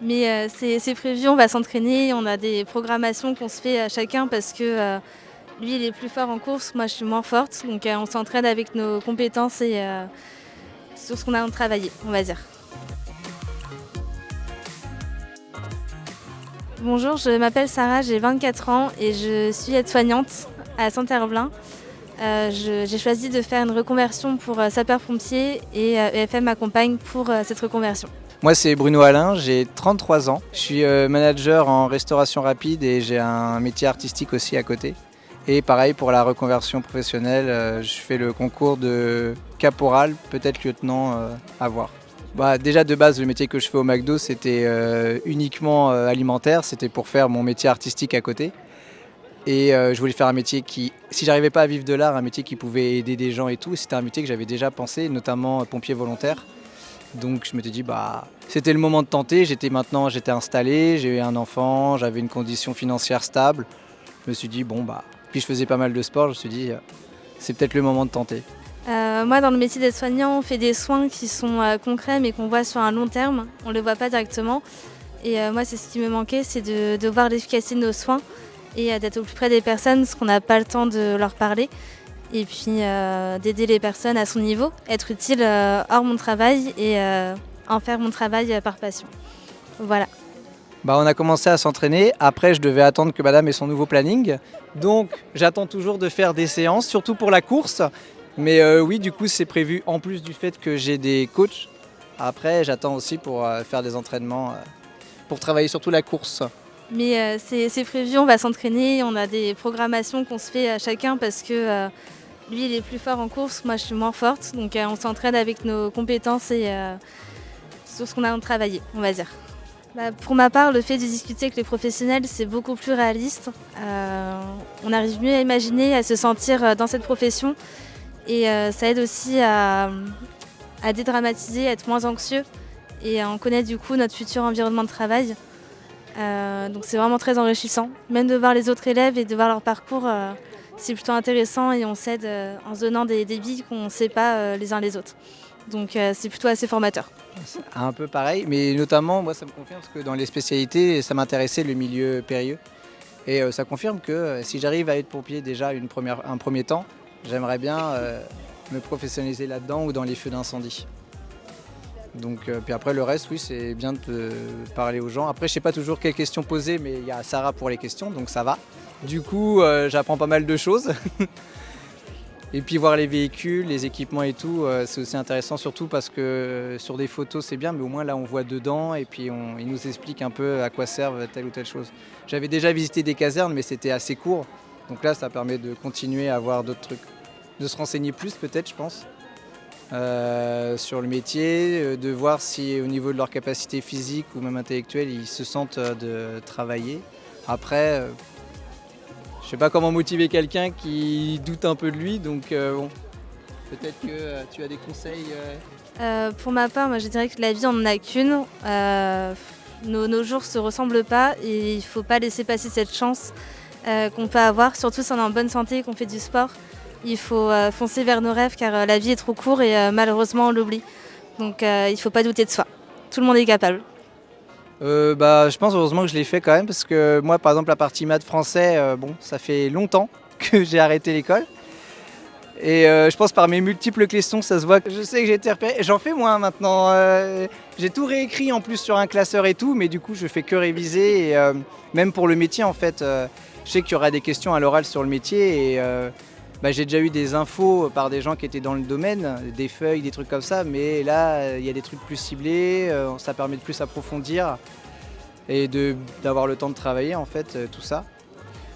Mais c'est prévu, on va s'entraîner, on a des programmations qu'on se fait à chacun parce que lui il est plus fort en course, moi je suis moins forte. Donc on s'entraîne avec nos compétences et sur ce qu'on a travaillé, on va dire. Bonjour, je m'appelle Sarah, j'ai 24 ans et je suis aide-soignante à Saint-Herblain. J'ai choisi de faire une reconversion pour sapeur-pompier et EFM m'accompagne pour cette reconversion. Moi, c'est Bruno Alain, j'ai 33 ans. Je suis manager en restauration rapide et j'ai un métier artistique aussi à côté. Et pareil, pour la reconversion professionnelle, je fais le concours de caporal, peut-être lieutenant, à voir. Déjà de base, le métier que je fais au McDo, c'était uniquement alimentaire. C'était pour faire mon métier artistique à côté. Et je voulais faire un métier qui, si j'arrivais pas à vivre de l'art, un métier qui pouvait aider des gens et tout. C'était un métier que j'avais déjà pensé, notamment pompier volontaire. Donc je m'étais dit, c'était le moment de tenter. J'étais installé, j'ai eu un enfant, j'avais une condition financière stable. Je me suis dit, puis je faisais pas mal de sport, je me suis dit, c'est peut-être le moment de tenter. Moi, dans le métier d'aide-soignant, on fait des soins qui sont concrets mais qu'on voit sur un long terme. On ne le voit pas directement. Et moi, c'est ce qui me manquait, c'est de voir l'efficacité de nos soins et d'être au plus près des personnes, parce qu'on n'a pas le temps de leur parler. Et puis d'aider les personnes à son niveau, être utile hors mon travail et en faire mon travail par passion. Voilà. On a commencé à s'entraîner. Après, je devais attendre que madame ait son nouveau planning. Donc, j'attends toujours de faire des séances, surtout pour la course. Mais oui, du coup, c'est prévu en plus du fait que j'ai des coachs. Après, j'attends aussi pour faire des entraînements, pour travailler surtout la course. Mais c'est prévu, on va s'entraîner, on a des programmations qu'on se fait à chacun parce que lui il est plus fort en course, moi je suis moins forte. Donc on s'entraîne avec nos compétences et sur ce qu'on a travaillé, on va dire. Pour ma part, le fait de discuter avec les professionnels, c'est beaucoup plus réaliste. On arrive mieux à imaginer, à se sentir dans cette profession. Et ça aide aussi à dédramatiser, à être moins anxieux et à en connaître du coup notre futur environnement de travail. Donc c'est vraiment très enrichissant. Même de voir les autres élèves et de voir leur parcours, c'est plutôt intéressant et on s'aide en se donnant des billes qu'on ne sait pas les uns les autres. Donc c'est plutôt assez formateur. C'est un peu pareil, mais notamment, moi ça me confirme parce que dans les spécialités, ça m'intéressait le milieu périlleux. Et ça confirme que si j'arrive à être pompier déjà un premier temps, j'aimerais bien me professionnaliser là-dedans ou dans les feux d'incendie. Donc, puis après le reste, oui, c'est bien de parler aux gens. Après, je sais pas toujours quelles questions poser, mais il y a Sarah pour les questions, donc ça va. Du coup, j'apprends pas mal de choses. Et puis voir les véhicules, les équipements et tout, c'est aussi intéressant, surtout parce que sur des photos c'est bien, mais au moins là on voit dedans et puis ils nous expliquent un peu à quoi servent telle ou telle chose. J'avais déjà visité des casernes, mais c'était assez court. Donc là, ça permet de continuer à voir d'autres trucs. De se renseigner plus peut-être, je pense, sur le métier, de voir si au niveau de leur capacité physique ou même intellectuelle, ils se sentent de travailler. Après, je sais pas comment motiver quelqu'un qui doute un peu de lui, donc peut-être que tu as des conseils. Pour ma part, moi je dirais que la vie on n'en a qu'une. Nos jours se ressemblent pas et il ne faut pas laisser passer cette chance qu'on peut avoir, surtout si on est en bonne santé et qu'on fait du sport. Il faut foncer vers nos rêves car la vie est trop courte et malheureusement on l'oublie. Donc il ne faut pas douter de soi. Tout le monde est capable. Je pense heureusement que je l'ai fait quand même, parce que moi par exemple la partie maths français, ça fait longtemps que j'ai arrêté l'école. Et je pense par mes multiples questions, ça se voit que je sais que j'ai été repéré. J'en fais moins maintenant. J'ai tout réécrit en plus sur un classeur et tout, mais du coup je fais que réviser. Et même pour le métier en fait, je sais qu'il y aura des questions à l'oral sur le métier. Et j'ai déjà eu des infos par des gens qui étaient dans le domaine, des feuilles, des trucs comme ça. Mais là, il y a des trucs plus ciblés, ça permet de plus approfondir et d'avoir le temps de travailler en fait, tout ça.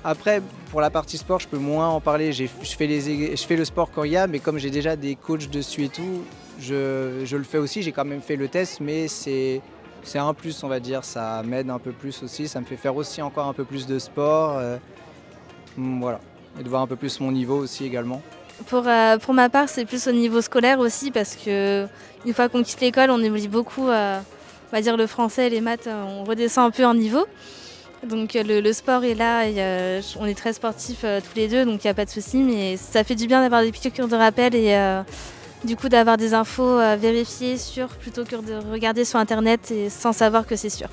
Après, pour la partie sport, je peux moins en parler. Je fais le sport quand il y a, mais comme j'ai déjà des coachs dessus et tout, je le fais aussi. J'ai quand même fait le test, mais c'est un plus, on va dire. Ça m'aide un peu plus aussi. Ça me fait faire aussi encore un peu plus de sport. Voilà. Et de voir un peu plus mon niveau aussi également. Pour ma part, c'est plus au niveau scolaire aussi parce que une fois qu'on quitte l'école, on oublie beaucoup, on va dire le français, les maths, on redescend un peu en niveau. Donc le sport est là, et, on est très sportifs tous les deux, donc il n'y a pas de souci. Mais ça fait du bien d'avoir des piqûres de rappel et du coup d'avoir des infos vérifiées, sûres, plutôt que de regarder sur internet et sans savoir que c'est sûr.